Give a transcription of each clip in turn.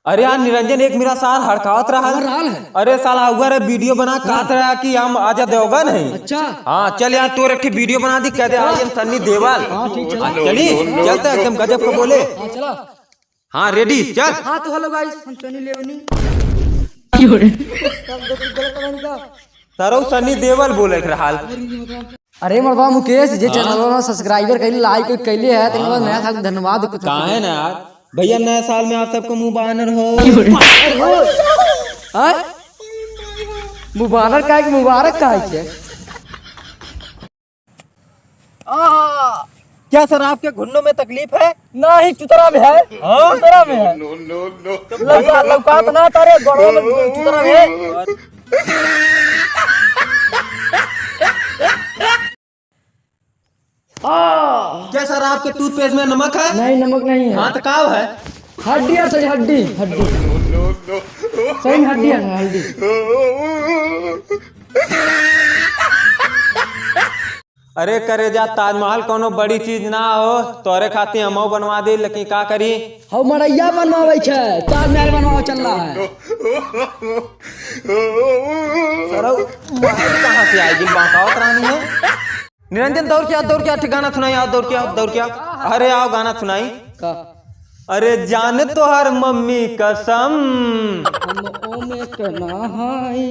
अरे यार निरंजन एक मेरा साथ हड़कावत रहा है। अरे साला अगर वीडियो बना कहत रहा कि हम अजय देवगन है। अच्छा हाँ चल यार तोर एक वीडियो बना दी कह दे आई एम सन्नी देवल। चली चलते एकदम गजब को बोले। चलो हाँ रेडी चल। हाँ तो हेलो गाइस हम सनी लेवनी सरो सन्नी देवल बोले रहा। अरे मरवा मुकेश जे चैनल में सब्सक्राइबर कैले लाइक कैले है तो नया साल धन्यवाद कुछ कहाँ है ना यार भैया नए साल में आप सबको मुबारक हो। मुबारक का मुबारक का है। क्या सर आपके घुटनों में तकलीफ है? नहीं चुतरा में है। चुतरा में है। लौका तो ना तारे गड़ों में चुतरा में है। क्या सर आपके टूथपेस्ट में नमक है? नहीं नमक नहीं है। हाँ तो काव है? हड्डी है सही हड्डी हड्डी सही हड्डी है हड्डी। अरे करे जा ताजमहल कोनो बड़ी चीज ना हो तोरे खातिर हमो बनवा दे लेकिन का करी हम मरैया बनवावे छे ताजमहल बनवावे चल रहा है। सरो कहां से आई गिल बाकावत रानी है। निरंजन दौड़ क्या ठिकाना सुनाई आओ दौड़ क्या। अरे आओ गाना सुनाई का अरे जान तो हर मम्मी कसम हम ओ में कहना हाई।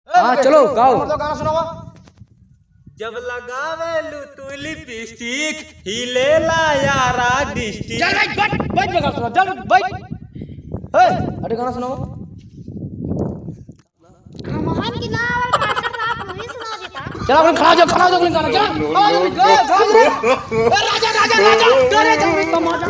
हाँ चलो गाओ गाना सुनाओ। जब लगावे लू तू लिपस्टिक हिलेला यारा डिस्ट्रिक्ट। चल बैठ जगह सुना चल बैठ। अरे गाना सुनाओ। हमार की ना और मास्टर साहब मुझे सुना देता। चल अपन खड़ा हो जा गाना चल। राजा डरे जब तमाशा